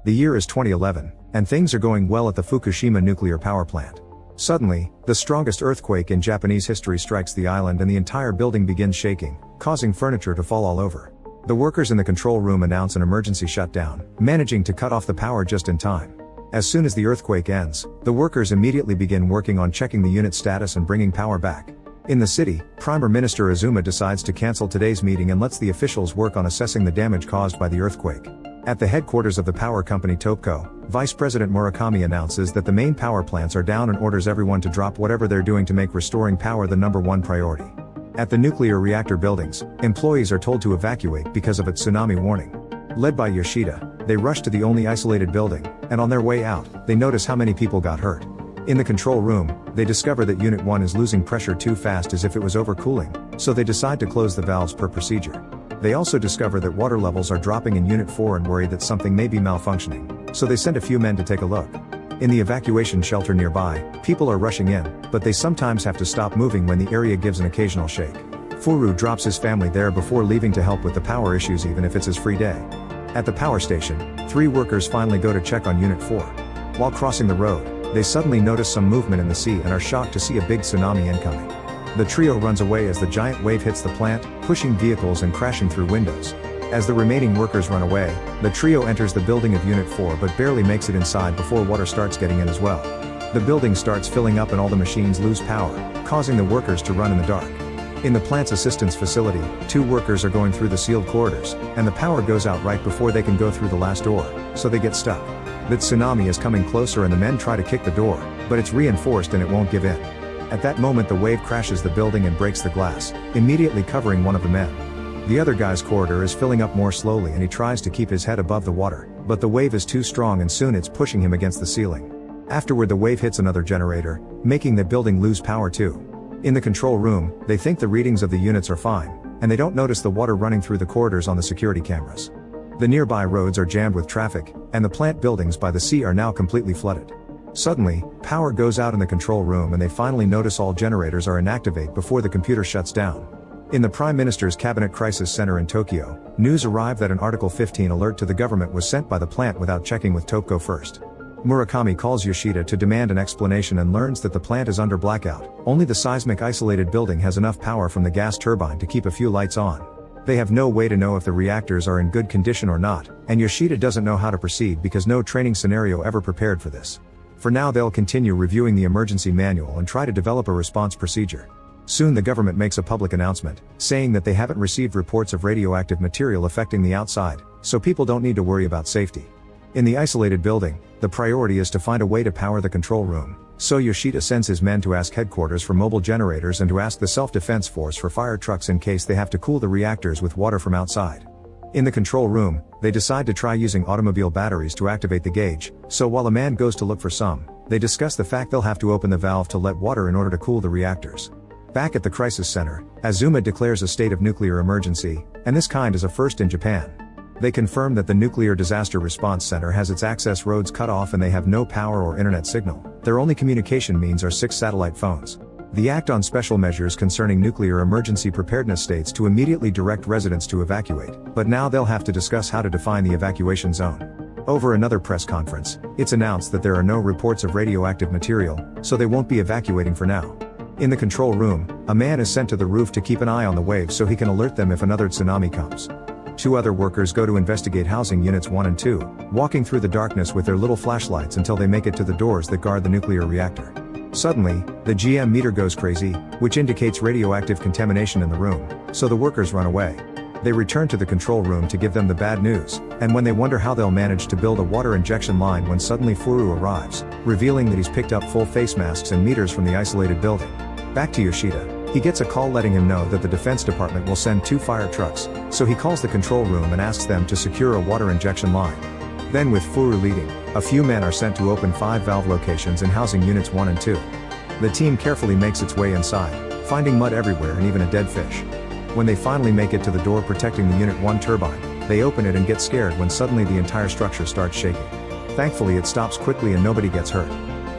The year is 2011, and things are going well at the Fukushima nuclear power plant. Suddenly, the strongest earthquake in Japanese history strikes the island and the entire building begins shaking, causing furniture to fall all over. The workers in the control room announce an emergency shutdown, managing to cut off the power just in time. As soon as the earthquake ends, the workers immediately begin working on checking the unit status and bringing power back. In the city, Prime Minister Azuma decides to cancel today's meeting and lets the officials work on assessing the damage caused by the earthquake. At the headquarters of the power company Touhoku, Vice President Murakami announces that the main power plants are down and orders everyone to drop whatever they're doing to make restoring power the #1 priority. At the nuclear reactor buildings, employees are told to evacuate because of a tsunami warning. Led by Yoshida, they rush to the only isolated building, and on their way out, they notice how many people got hurt. In the control room, they discover that Unit 1 is losing pressure too fast as if it was overcooling, so they decide to close the valves per procedure. They also discover that water levels are dropping in Unit 4 and worry that something may be malfunctioning, so they send a few men to take a look. In the evacuation shelter nearby, people are rushing in, but they sometimes have to stop moving when the area gives an occasional shake. Furu drops his family there before leaving to help with the power issues even if it's his free day. At the power station, 3 workers finally go to check on Unit 4. While crossing the road, they suddenly notice some movement in the sea and are shocked to see a big tsunami incoming. The trio runs away as the giant wave hits the plant, pushing vehicles and crashing through windows. As the remaining workers run away, the trio enters the building of Unit 4 but barely makes it inside before water starts getting in as well. The building starts filling up and all the machines lose power, causing the workers to run in the dark. In the plant's assistance facility, 2 workers are going through the sealed corridors, and the power goes out right before they can go through the last door, so they get stuck. The tsunami is coming closer and the men try to kick the door, but it's reinforced and it won't give in. At that moment the wave crashes the building and breaks the glass, immediately covering one of the men. The other guy's corridor is filling up more slowly and he tries to keep his head above the water, but the wave is too strong and soon it's pushing him against the ceiling. Afterward the wave hits another generator, making the building lose power too. In the control room, they think the readings of the units are fine, and they don't notice the water running through the corridors on the security cameras. The nearby roads are jammed with traffic, and the plant buildings by the sea are now completely flooded. Suddenly, power goes out in the control room and they finally notice all generators are inactivated before the computer shuts down. In the Prime Minister's Cabinet Crisis Center in Tokyo, news arrived that an Article 15 alert to the government was sent by the plant without checking with Touhoku first. Murakami calls Yoshida to demand an explanation and learns that the plant is under blackout. Only the seismic isolated building has enough power from the gas turbine to keep a few lights on. They have no way to know if the reactors are in good condition or not, and Yoshida doesn't know how to proceed because no training scenario ever prepared for this. For now they'll continue reviewing the emergency manual and try to develop a response procedure. Soon the government makes a public announcement, saying that they haven't received reports of radioactive material affecting the outside, so people don't need to worry about safety. In the isolated building, the priority is to find a way to power the control room, so Yoshida sends his men to ask headquarters for mobile generators and to ask the self-defense force for fire trucks in case they have to cool the reactors with water from outside. In the control room, they decide to try using automobile batteries to activate the gauge, so while a man goes to look for some, they discuss the fact they'll have to open the valve to let water in order to cool the reactors. Back at the crisis center, Azuma declares a state of nuclear emergency, and this kind is a first in Japan. They confirm that the Nuclear Disaster Response Center has its access roads cut off and they have no power or internet signal. Their only communication means are 6 satellite phones. The Act on Special Measures Concerning Nuclear Emergency Preparedness states to immediately direct residents to evacuate, but now they'll have to discuss how to define the evacuation zone. Over another press conference, it's announced that there are no reports of radioactive material, so they won't be evacuating for now. In the control room, a man is sent to the roof to keep an eye on the waves so he can alert them if another tsunami comes. 2 other workers go to investigate housing units 1 and 2, walking through the darkness with their little flashlights until they make it to the doors that guard the nuclear reactor. Suddenly, the GM meter goes crazy, which indicates radioactive contamination in the room, so the workers run away. They return to the control room to give them the bad news, and when they wonder how they'll manage to build a water injection line when suddenly Furu arrives, revealing that he's picked up full face masks and meters from the isolated building. Back to Yoshida. He gets a call letting him know that the Defense Department will send 2 fire trucks, so he calls the control room and asks them to secure a water injection line. Then with Furu leading, a few men are sent to open 5 valve locations in housing units 1 and 2. The team carefully makes its way inside, finding mud everywhere and even a dead fish. When they finally make it to the door protecting the Unit 1 turbine, they open it and get scared when suddenly the entire structure starts shaking. Thankfully it stops quickly and nobody gets hurt.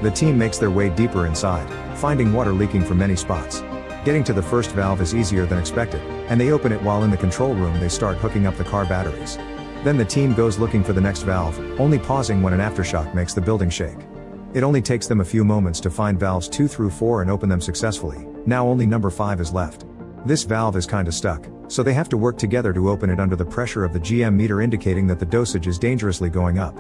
The team makes their way deeper inside, finding water leaking from many spots. Getting to the first valve is easier than expected, and they open it while in the control room they start hooking up the car batteries. Then the team goes looking for the next valve, only pausing when an aftershock makes the building shake. It only takes them a few moments to find valves 2 through 4 and open them successfully. Now only number 5 is left. This valve is kinda stuck, so they have to work together to open it under the pressure of the GM meter indicating that the dosage is dangerously going up.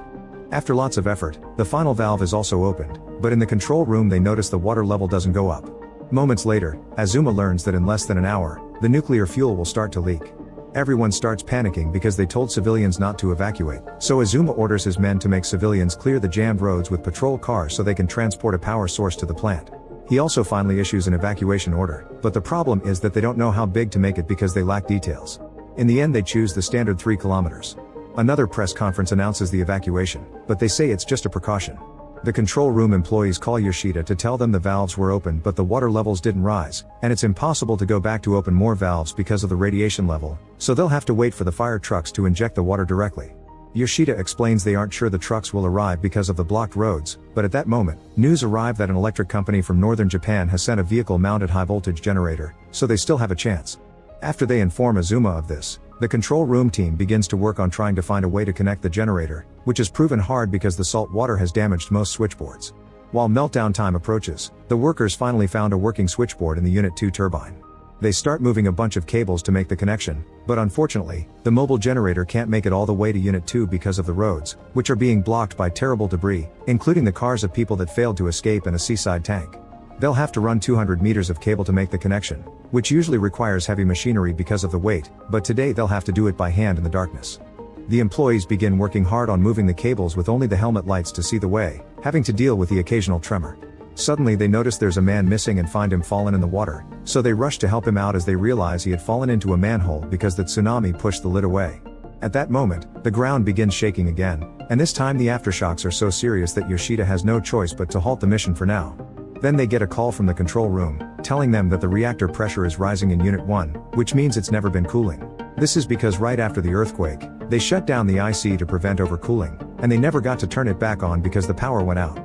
After lots of effort, the final valve is also opened, but in the control room they notice the water level doesn't go up. Moments later, Azuma learns that in less than an hour, the nuclear fuel will start to leak. Everyone starts panicking because they told civilians not to evacuate, so Azuma orders his men to make civilians clear the jammed roads with patrol cars so they can transport a power source to the plant. He also finally issues an evacuation order, but the problem is that they don't know how big to make it because they lack details. In the end they choose the standard 3 kilometers. Another press conference announces the evacuation, but they say it's just a precaution. The control room employees call Yoshida to tell them the valves were open but the water levels didn't rise, and it's impossible to go back to open more valves because of the radiation level, so they'll have to wait for the fire trucks to inject the water directly. Yoshida explains they aren't sure the trucks will arrive because of the blocked roads, but at that moment, news arrived that an electric company from northern Japan has sent a vehicle-mounted high-voltage generator, so they still have a chance. After they inform Azuma of this, the control room team begins to work on trying to find a way to connect the generator, which is proven hard because the salt water has damaged most switchboards. While meltdown time approaches, the workers finally found a working switchboard in the Unit 2 turbine. They start moving a bunch of cables to make the connection, but unfortunately, the mobile generator can't make it all the way to Unit 2 because of the roads, which are being blocked by terrible debris, including the cars of people that failed to escape and a seaside tank. They'll have to run 200 meters of cable to make the connection, which usually requires heavy machinery because of the weight, but today they'll have to do it by hand in the darkness. The employees begin working hard on moving the cables with only the helmet lights to see the way, having to deal with the occasional tremor. Suddenly they notice there's a man missing and find him fallen in the water, so they rush to help him out as they realize he had fallen into a manhole because the tsunami pushed the lid away. At that moment, the ground begins shaking again, and this time the aftershocks are so serious that Yoshida has no choice but to halt the mission for now. Then they get a call from the control room, telling them that the reactor pressure is rising in Unit 1, which means it's never been cooling. This is because right after the earthquake, they shut down the IC to prevent overcooling, and they never got to turn it back on because the power went out.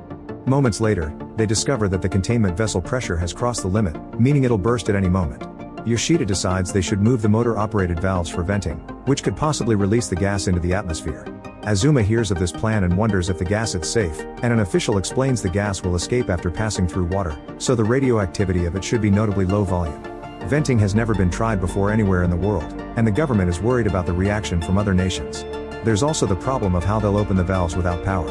Moments later, they discover that the containment vessel pressure has crossed the limit, meaning it'll burst at any moment. Yoshida decides they should move the motor-operated valves for venting, which could possibly release the gas into the atmosphere. Azuma hears of this plan and wonders if the gas is safe, and an official explains the gas will escape after passing through water, so the radioactivity of it should be notably low volume. Venting has never been tried before anywhere in the world, and the government is worried about the reaction from other nations. There's also the problem of how they'll open the valves without power.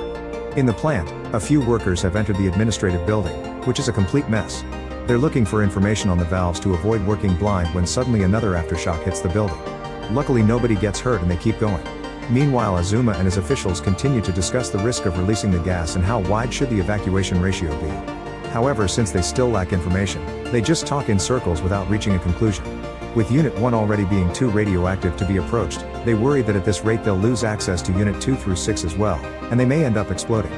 In the plant, a few workers have entered the administrative building, which is a complete mess. They're looking for information on the valves to avoid working blind when suddenly another aftershock hits the building. Luckily nobody gets hurt and they keep going. Meanwhile Azuma and his officials continue to discuss the risk of releasing the gas and how wide should the evacuation ratio be. However, since they still lack information, they just talk in circles without reaching a conclusion. With Unit 1 already being too radioactive to be approached, they worry that at this rate they'll lose access to Unit 2 through 6 as well, and they may end up exploding.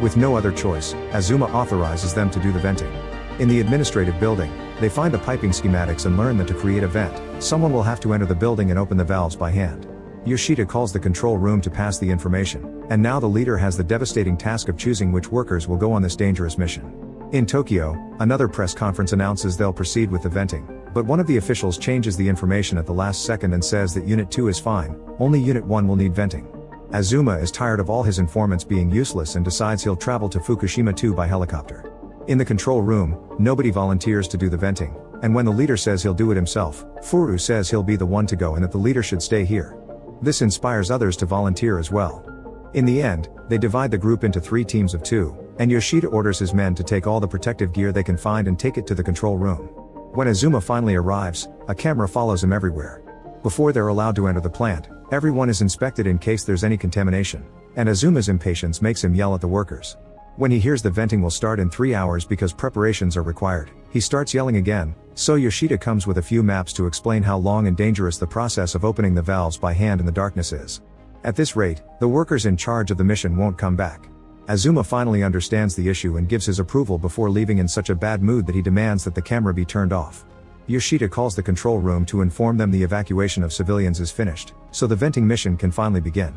With no other choice, Azuma authorizes them to do the venting. In the administrative building, they find the piping schematics and learn that to create a vent, someone will have to enter the building and open the valves by hand. Yoshida calls the control room to pass the information, and now the leader has the devastating task of choosing which workers will go on this dangerous mission. In Tokyo, another press conference announces they'll proceed with the venting, but one of the officials changes the information at the last second and says that Unit 2 is fine, only Unit 1 will need venting. Azuma is tired of all his informants being useless and decides he'll travel to Fukushima 2 by helicopter. In the control room, nobody volunteers to do the venting, and when the leader says he'll do it himself, Furu says he'll be the one to go and that the leader should stay here. This inspires others to volunteer as well. In the end, they divide the group into 3 teams of 2, and Yoshida orders his men to take all the protective gear they can find and take it to the control room. When Azuma finally arrives, a camera follows him everywhere. Before they're allowed to enter the plant, everyone is inspected in case there's any contamination, and Azuma's impatience makes him yell at the workers. When he hears the venting will start in 3 hours because preparations are required, he starts yelling again, so Yoshida comes with a few maps to explain how long and dangerous the process of opening the valves by hand in the darkness is. At this rate, the workers in charge of the mission won't come back. Azuma finally understands the issue and gives his approval before leaving in such a bad mood that he demands that the camera be turned off. Yoshida calls the control room to inform them the evacuation of civilians is finished, so the venting mission can finally begin.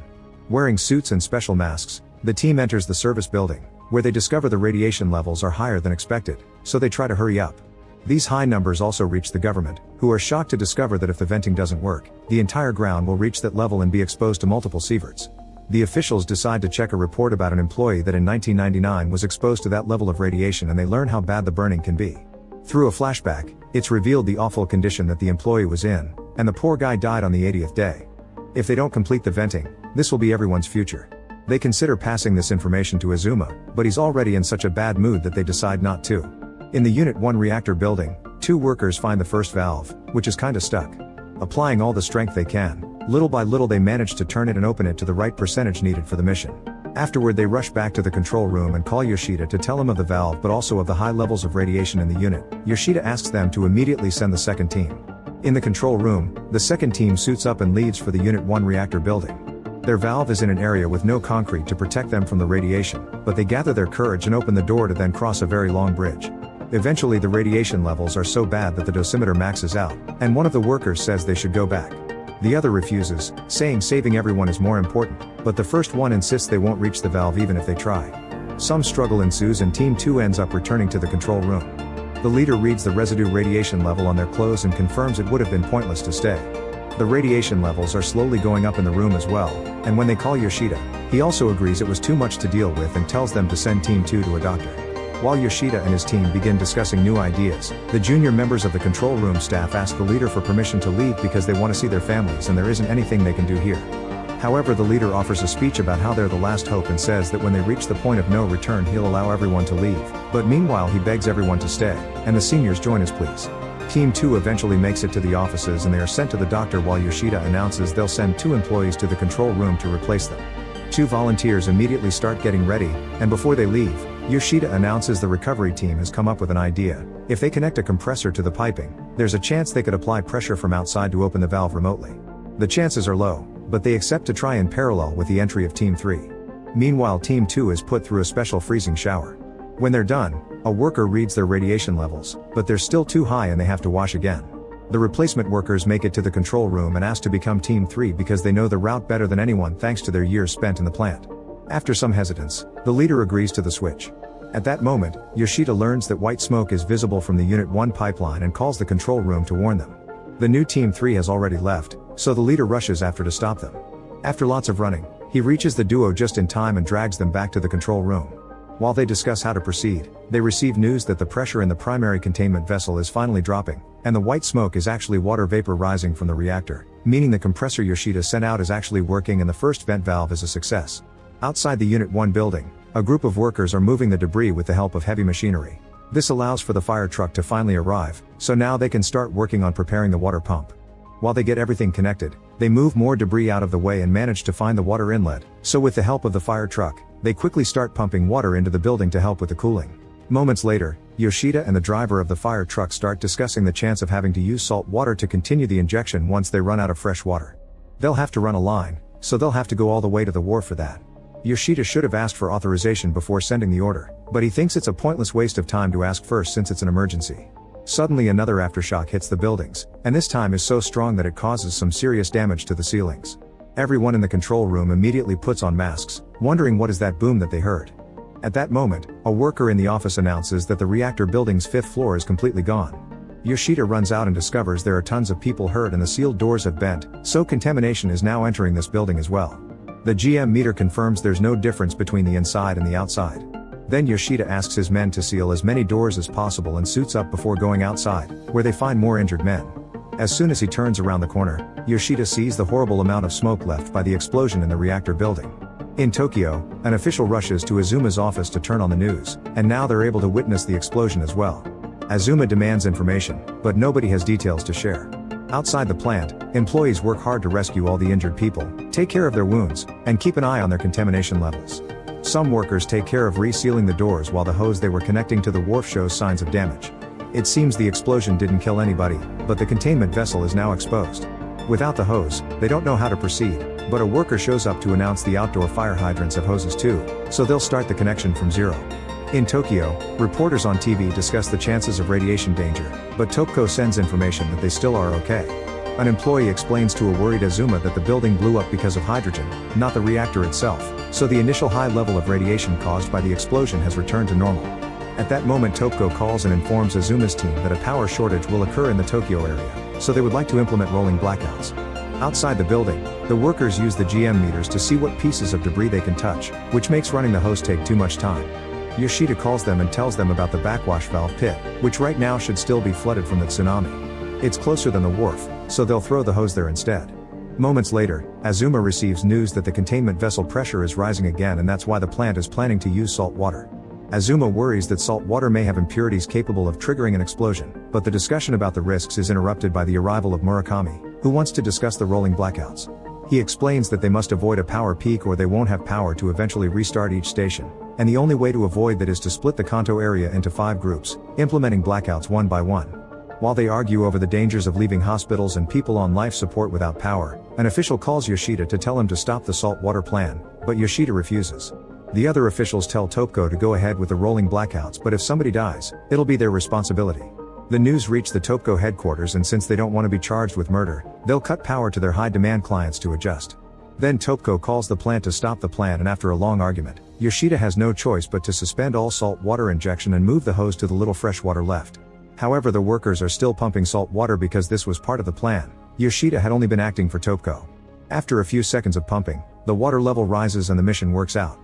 Wearing suits and special masks, the team enters the service building, where they discover the radiation levels are higher than expected, so they try to hurry up. These high numbers also reach the government, who are shocked to discover that if the venting doesn't work, the entire ground will reach that level and be exposed to multiple sieverts. The officials decide to check a report about an employee that in 1999 was exposed to that level of radiation, and they learn how bad the burning can be. Through a flashback, it's revealed the awful condition that the employee was in, and the poor guy died on the 80th day. If they don't complete the venting, this will be everyone's future. They consider passing this information to Azuma, but he's already in such a bad mood that they decide not to. In the Unit 1 reactor building, 2 workers find the first valve, which is kinda stuck. Applying all the strength they can, little by little they manage to turn it and open it to the right percentage needed for the mission. Afterward they rush back to the control room and call Yoshida to tell him of the valve but also of the high levels of radiation in the unit. Yoshida asks them to immediately send the second team. In the control room, the second team suits up and leaves for the Unit 1 reactor building. Their valve is in an area with no concrete to protect them from the radiation, but they gather their courage and open the door to then cross a very long bridge. Eventually the radiation levels are so bad that the dosimeter maxes out, and one of the workers says they should go back. The other refuses, saying saving everyone is more important, but the first one insists they won't reach the valve even if they try. Some struggle ensues and Team 2 ends up returning to the control room. The leader reads the residue radiation level on their clothes and confirms it would have been pointless to stay. The radiation levels are slowly going up in the room as well, and when they call Yoshida, he also agrees it was too much to deal with and tells them to send Team 2 to a doctor. While Yoshida and his team begin discussing new ideas, the junior members of the control room staff ask the leader for permission to leave because they want to see their families and there isn't anything they can do here. However, the leader offers a speech about how they're the last hope and says that when they reach the point of no return he'll allow everyone to leave, but meanwhile he begs everyone to stay, and the seniors join his pleas. Team 2 eventually makes it to the offices and they are sent to the doctor while Yoshida announces they'll send 2 employees to the control room to replace them. 2 volunteers immediately start getting ready, and before they leave, Yoshida announces the recovery team has come up with an idea. If they connect a compressor to the piping, there's a chance they could apply pressure from outside to open the valve remotely. The chances are low, but they accept to try in parallel with the entry of Team 3. Meanwhile Team 2 is put through a special freezing shower. When they're done, a worker reads their radiation levels, but they're still too high and they have to wash again. The replacement workers make it to the control room and ask to become Team 3 because they know the route better than anyone thanks to their years spent in the plant. After some hesitance, the leader agrees to the switch. At that moment, Yoshida learns that white smoke is visible from the Unit 1 pipeline and calls the control room to warn them. The new Team 3 has already left, so the leader rushes after to stop them. After lots of running, he reaches the duo just in time and drags them back to the control room. While they discuss how to proceed, they receive news that the pressure in the primary containment vessel is finally dropping, and the white smoke is actually water vapor rising from the reactor, meaning the compressor Yoshida sent out is actually working and the first vent valve is a success. Outside the Unit 1 building, a group of workers are moving the debris with the help of heavy machinery. This allows for the fire truck to finally arrive, so now they can start working on preparing the water pump. While they get everything connected, they move more debris out of the way and manage to find the water inlet, so with the help of the fire truck, they quickly start pumping water into the building to help with the cooling. Moments later, Yoshida and the driver of the fire truck start discussing the chance of having to use salt water to continue the injection once they run out of fresh water. They'll have to run a line, so they'll have to go all the way to the wharf for that. Yoshida should have asked for authorization before sending the order, but he thinks it's a pointless waste of time to ask first since it's an emergency. Suddenly another aftershock hits the buildings, and this time is so strong that it causes some serious damage to the ceilings. Everyone in the control room immediately puts on masks, wondering what is that boom that they heard. At that moment, a worker in the office announces that the reactor building's 5th floor is completely gone. Yoshida runs out and discovers there are tons of people hurt and the sealed doors have bent, so contamination is now entering this building as well. The GM meter confirms there's no difference between the inside and the outside. Then Yoshida asks his men to seal as many doors as possible and suits up before going outside, where they find more injured men. As soon as he turns around the corner, Yoshida sees the horrible amount of smoke left by the explosion in the reactor building. In Tokyo, an official rushes to Azuma's office to turn on the news, and now they're able to witness the explosion as well. Azuma demands information, but nobody has details to share. Outside the plant, employees work hard to rescue all the injured people, take care of their wounds, and keep an eye on their contamination levels. Some workers take care of resealing the doors while the hose they were connecting to the wharf shows signs of damage. It seems the explosion didn't kill anybody, but the containment vessel is now exposed. Without the hose, they don't know how to proceed, but a worker shows up to announce the outdoor fire hydrants have hoses too, so they'll start the connection from zero. In Tokyo, reporters on TV discuss the chances of radiation danger, but Topco sends information that they still are okay. An employee explains to a worried Azuma that the building blew up because of hydrogen, not the reactor itself, so the initial high level of radiation caused by the explosion has returned to normal. At that moment Touhoku calls and informs Azuma's team that a power shortage will occur in the Tokyo area, so they would like to implement rolling blackouts. Outside the building, the workers use the GM meters to see what pieces of debris they can touch, which makes running the hose take too much time. Yoshida calls them and tells them about the backwash valve pit, which right now should still be flooded from the tsunami. It's closer than the wharf, so they'll throw the hose there instead. Moments later, Azuma receives news that the containment vessel pressure is rising again, and that's why the plant is planning to use salt water. Azuma worries that salt water may have impurities capable of triggering an explosion, but the discussion about the risks is interrupted by the arrival of Murakami, who wants to discuss the rolling blackouts. He explains that they must avoid a power peak or they won't have power to eventually restart each station, and the only way to avoid that is to split the Kanto area into 5 groups, implementing blackouts one by one. While they argue over the dangers of leaving hospitals and people on life support without power, an official calls Yoshida to tell him to stop the salt water plan, but Yoshida refuses. The other officials tell Touhoku to go ahead with the rolling blackouts, but if somebody dies, it'll be their responsibility. The news reached the Touhoku headquarters, and since they don't want to be charged with murder, they'll cut power to their high-demand clients to adjust. Then Touhoku calls the plant to stop the plan, and after a long argument, Yoshida has no choice but to suspend all salt water injection and move the hose to the little fresh water left. However, the workers are still pumping salt water because this was part of the plan. Yoshida had only been acting for Touhoku. After a few seconds of pumping, the water level rises and the mission works out.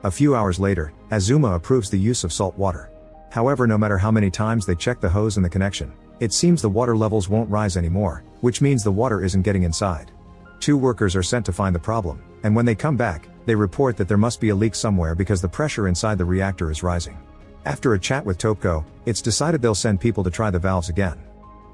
A few hours later, Azuma approves the use of salt water. However, no matter how many times they check the hose and the connection, it seems the water levels won't rise anymore, which means the water isn't getting inside. 2 workers are sent to find the problem, and when they come back, they report that there must be a leak somewhere because the pressure inside the reactor is rising. After a chat with Touhoku, it's decided they'll send people to try the valves again.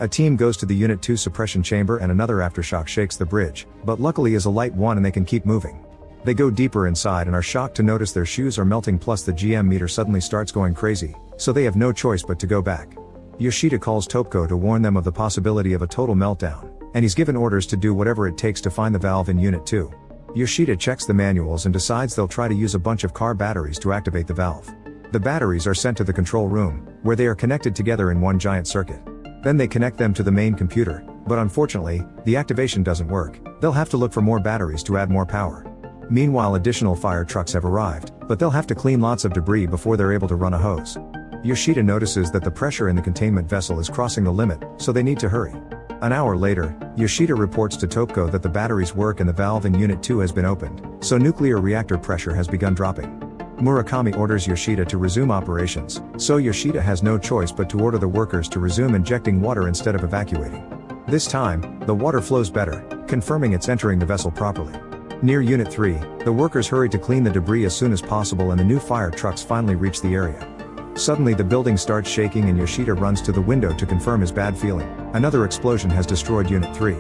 A team goes to the Unit 2 suppression chamber and another aftershock shakes the bridge, but luckily is a light one and they can keep moving. They go deeper inside and are shocked to notice their shoes are melting, plus the GM meter suddenly starts going crazy, so they have no choice but to go back. Yoshida calls Touhoku to warn them of the possibility of a total meltdown, and he's given orders to do whatever it takes to find the valve in Unit 2. Yoshida checks the manuals and decides they'll try to use a bunch of car batteries to activate the valve. The batteries are sent to the control room, where they are connected together in one giant circuit. Then they connect them to the main computer, but unfortunately, the activation doesn't work. They'll have to look for more batteries to add more power. Meanwhile, additional fire trucks have arrived, but they'll have to clean lots of debris before they're able to run a hose. Yoshida notices that the pressure in the containment vessel is crossing the limit, so they need to hurry. An hour later, Yoshida reports to Touhoku that the batteries work and the valve in Unit 2 has been opened, so nuclear reactor pressure has begun dropping. Murakami orders Yoshida to resume operations, so Yoshida has no choice but to order the workers to resume injecting water instead of evacuating. This time, the water flows better, confirming it's entering the vessel properly. Near Unit 3, the workers hurry to clean the debris as soon as possible and the new fire trucks finally reach the area. Suddenly the building starts shaking and Yoshida runs to the window to confirm his bad feeling. Another explosion has destroyed Unit 3.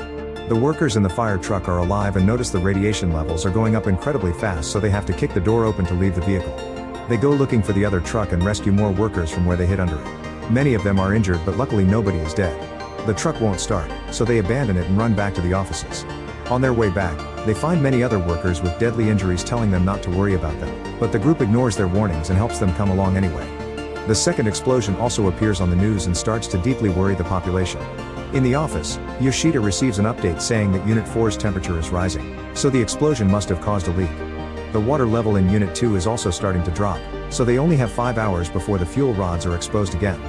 The workers in the fire truck are alive and notice the radiation levels are going up incredibly fast, so they have to kick the door open to leave the vehicle. They go looking for the other truck and rescue more workers from where they hid under it. Many of them are injured, but luckily nobody is dead. The truck won't start, so they abandon it and run back to the offices. On their way back, they find many other workers with deadly injuries telling them not to worry about them, but the group ignores their warnings and helps them come along anyway. The second explosion also appears on the news and starts to deeply worry the population. In the office, Yoshida receives an update saying that Unit 4's temperature is rising, so the explosion must have caused a leak. The water level in Unit 2 is also starting to drop, so they only have 5 hours before the fuel rods are exposed again.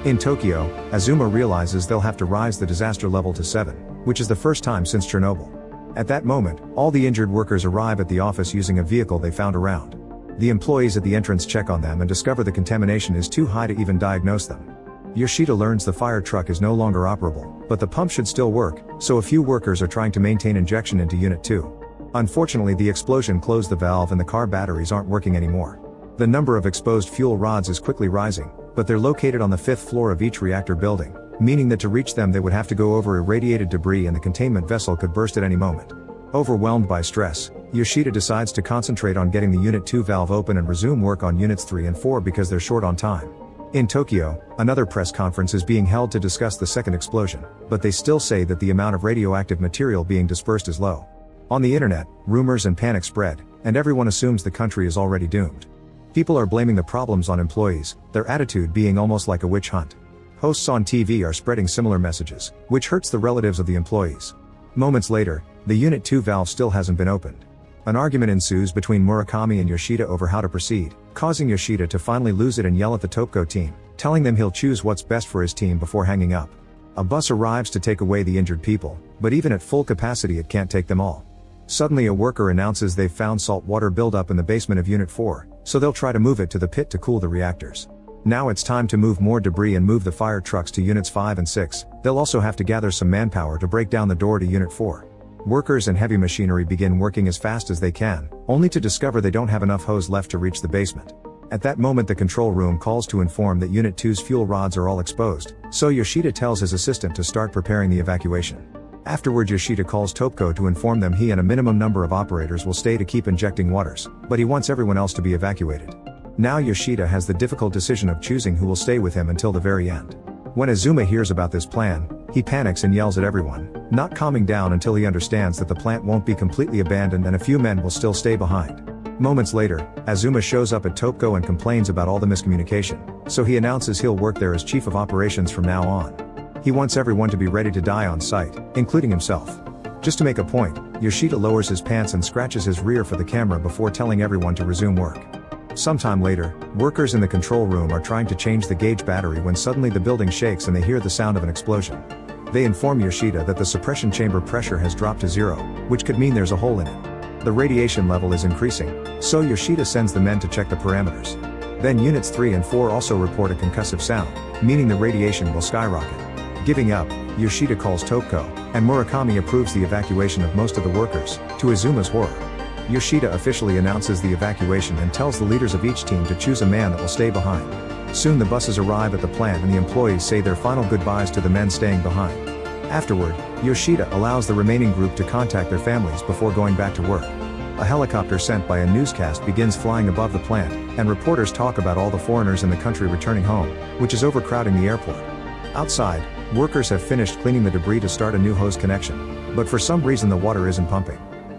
In Tokyo, Azuma realizes they'll have to rise the disaster level to 7, which is the first time since Chernobyl. At that moment, all the injured workers arrive at the office using a vehicle they found around. The employees at the entrance check on them and discover the contamination is too high to even diagnose them. Yoshida learns the fire truck is no longer operable, but the pump should still work, so a few workers are trying to maintain injection into Unit 2. Unfortunately, the explosion closed the valve and the car batteries aren't working anymore. The number of exposed fuel rods is quickly rising, but they're located on the 5th floor of each reactor building, meaning that to reach them they would have to go over irradiated debris and the containment vessel could burst at any moment. Overwhelmed by stress, Yoshida decides to concentrate on getting the Unit 2 valve open and resume work on Units 3 and 4 because they're short on time. In Tokyo, another press conference is being held to discuss the second explosion, but they still say that the amount of radioactive material being dispersed is low. On the internet, rumors and panic spread, and everyone assumes the country is already doomed. People are blaming the problems on employees, their attitude being almost like a witch hunt. Hosts on TV are spreading similar messages, which hurts the relatives of the employees. Moments later, the Unit 2 valve still hasn't been opened. An argument ensues between Murakami and Yoshida over how to proceed, causing Yoshida to finally lose it and yell at the Touhoku team, telling them he'll choose what's best for his team before hanging up. A bus arrives to take away the injured people, but even at full capacity it can't take them all. Suddenly a worker announces they've found salt water buildup in the basement of Unit 4, so they'll try to move it to the pit to cool the reactors. Now it's time to move more debris and move the fire trucks to Units 5 and 6, they'll also have to gather some manpower to break down the door to Unit 4. Workers and heavy machinery begin working as fast as they can, only to discover they don't have enough hose left to reach the basement. At that moment the control room calls to inform that Unit 2's fuel rods are all exposed, so Yoshida tells his assistant to start preparing the evacuation. Afterwards Yoshida calls Touhoku to inform them he and a minimum number of operators will stay to keep injecting waters, but he wants everyone else to be evacuated. Now Yoshida has the difficult decision of choosing who will stay with him until the very end. When Azuma hears about this plan, he panics and yells at everyone, not calming down until he understands that the plant won't be completely abandoned and a few men will still stay behind. Moments later, Azuma shows up at Touhoku and complains about all the miscommunication, so he announces he'll work there as chief of operations from now on. He wants everyone to be ready to die on site, including himself. Just to make a point, Yoshida lowers his pants and scratches his rear for the camera before telling everyone to resume work. Sometime later, workers in the control room are trying to change the gauge battery when suddenly the building shakes and they hear the sound of an explosion. They inform Yoshida that the suppression chamber pressure has dropped to 0, which could mean there's a hole in it. The radiation level is increasing, so Yoshida sends the men to check the parameters. Then Units 3 and 4 also report a concussive sound, meaning the radiation will skyrocket. Giving up, Yoshida calls Touhoku, and Murakami approves the evacuation of most of the workers, to Azuma's horror. Yoshida officially announces the evacuation and tells the leaders of each team to choose a man that will stay behind. Soon the buses arrive at the plant and the employees say their final goodbyes to the men staying behind. Afterward, Yoshida allows the remaining group to contact their families before going back to work. A helicopter sent by a newscast begins flying above the plant, and reporters talk about all the foreigners in the country returning home, which is overcrowding the airport. Outside, workers have finished cleaning the debris to start a new hose connection, but for some reason the water isn't pumping.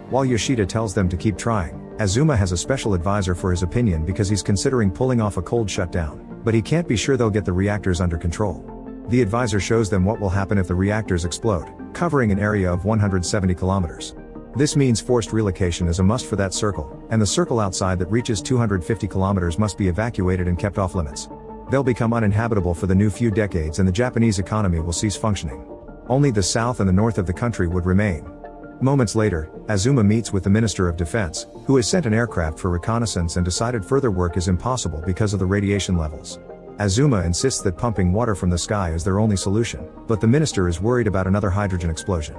While Yoshida tells them to keep trying, Azuma has a special advisor for his opinion because he's considering pulling off a cold shutdown, but he can't be sure they'll get the reactors under control. The advisor shows them what will happen if the reactors explode, covering an area of 170 kilometers. This means forced relocation is a must for that circle, and the circle outside that reaches 250 kilometers must be evacuated and kept off limits. They'll become uninhabitable for the new few decades and the Japanese economy will cease functioning. Only the south and the north of the country would remain. Moments later, Azuma meets with the Minister of Defense, who has sent an aircraft for reconnaissance and decided further work is impossible because of the radiation levels. Azuma insists that pumping water from the sky is their only solution, but the minister is worried about another hydrogen explosion.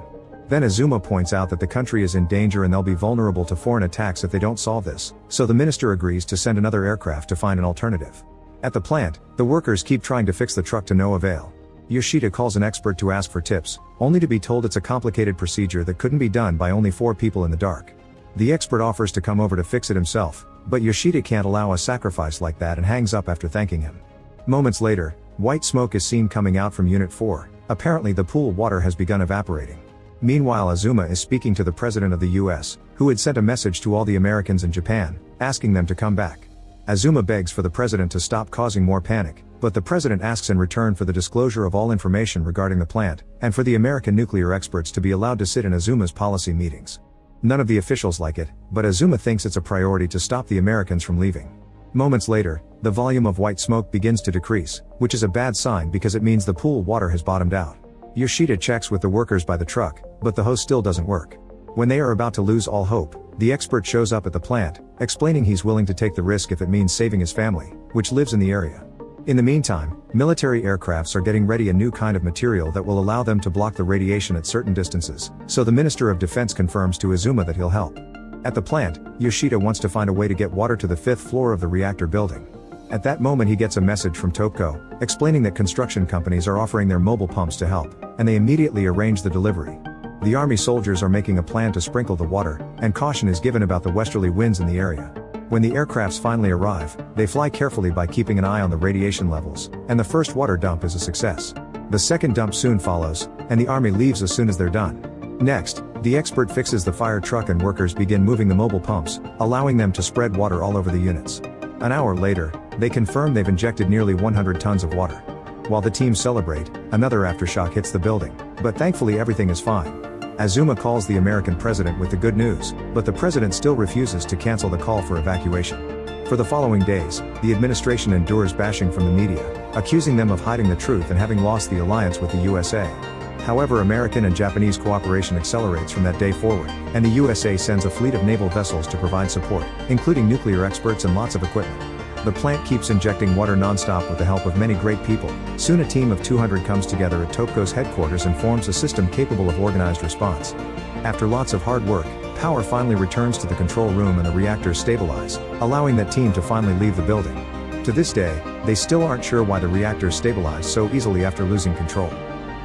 Then Azuma points out that the country is in danger and they'll be vulnerable to foreign attacks if they don't solve this, so the minister agrees to send another aircraft to find an alternative. At the plant, the workers keep trying to fix the truck to no avail. Yoshida calls an expert to ask for tips, only to be told it's a complicated procedure that couldn't be done by only 4 people in the dark. The expert offers to come over to fix it himself, but Yoshida can't allow a sacrifice like that and hangs up after thanking him. Moments later, white smoke is seen coming out from Unit 4, apparently the pool water has begun evaporating. Meanwhile Azuma is speaking to the President of the US, who had sent a message to all the Americans in Japan, asking them to come back. Azuma begs for the President to stop causing more panic, but the President asks in return for the disclosure of all information regarding the plant, and for the American nuclear experts to be allowed to sit in Azuma's policy meetings. None of the officials like it, but Azuma thinks it's a priority to stop the Americans from leaving. Moments later, the volume of white smoke begins to decrease, which is a bad sign because it means the pool water has bottomed out. Yoshida checks with the workers by the truck, but the hose still doesn't work. When they are about to lose all hope, the expert shows up at the plant, explaining he's willing to take the risk if it means saving his family, which lives in the area. In the meantime, military aircrafts are getting ready a new kind of material that will allow them to block the radiation at certain distances, so the Minister of Defense confirms to Azuma that he'll help. At the plant, Yoshida wants to find a way to get water to the 5th floor of the reactor building. At that moment he gets a message from Touhoku, explaining that construction companies are offering their mobile pumps to help, and they immediately arrange the delivery. The army soldiers are making a plan to sprinkle the water, and caution is given about the westerly winds in the area. When the aircrafts finally arrive, they fly carefully by keeping an eye on the radiation levels, and the first water dump is a success. The second dump soon follows, and the army leaves as soon as they're done. Next, the expert fixes the fire truck and workers begin moving the mobile pumps, allowing them to spread water all over the units. An hour later, they confirm they've injected nearly 100 tons of water. While the team celebrate, another aftershock hits the building, but thankfully everything is fine. Azuma calls the American president with the good news, but the president still refuses to cancel the call for evacuation. For the following days, the administration endures bashing from the media, accusing them of hiding the truth and having lost the alliance with the USA. However, American and Japanese cooperation accelerates from that day forward, and the USA sends a fleet of naval vessels to provide support, including nuclear experts and lots of equipment. The plant keeps injecting water non-stop with the help of many great people. Soon a team of 200 comes together at Touhoku's headquarters and forms a system capable of organized response. After lots of hard work, power finally returns to the control room and the reactors stabilize, allowing that team to finally leave the building. To this day, they still aren't sure why the reactors stabilized so easily after losing control.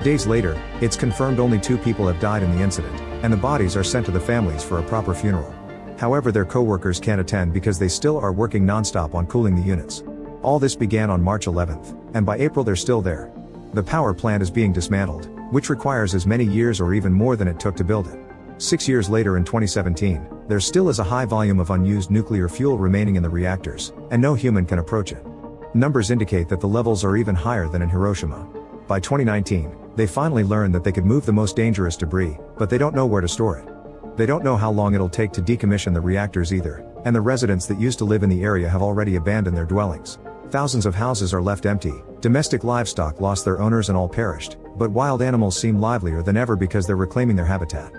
Days later, it's confirmed only 2 people have died in the incident, and the bodies are sent to the families for a proper funeral. However, their co-workers can't attend because they still are working non-stop on cooling the units. All this began on March 11th, and by April they're still there. The power plant is being dismantled, which requires as many years or even more than it took to build it. 6 years later in 2017, there still is a high volume of unused nuclear fuel remaining in the reactors, and no human can approach it. Numbers indicate that the levels are even higher than in Hiroshima. By 2019, they finally learned that they could move the most dangerous debris, but they don't know where to store it. They don't know how long it'll take to decommission the reactors either, and the residents that used to live in the area have already abandoned their dwellings. Thousands of houses are left empty, domestic livestock lost their owners and all perished, but wild animals seem livelier than ever because they're reclaiming their habitat.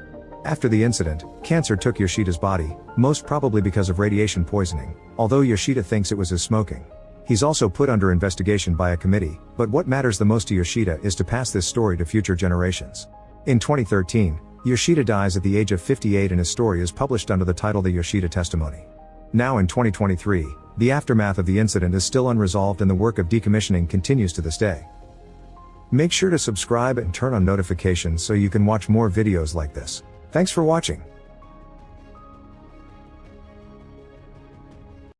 After the incident, cancer took Yoshida's body, most probably because of radiation poisoning, although Yoshida thinks it was his smoking. He's also put under investigation by a committee, but what matters the most to Yoshida is to pass this story to future generations. In 2013, Yoshida dies at the age of 58 and his story is published under the title The Yoshida Testimony. Now in 2023, the aftermath of the incident is still unresolved and the work of decommissioning continues to this day. Make sure to subscribe and turn on notifications so you can watch more videos like this. Thanks for watching.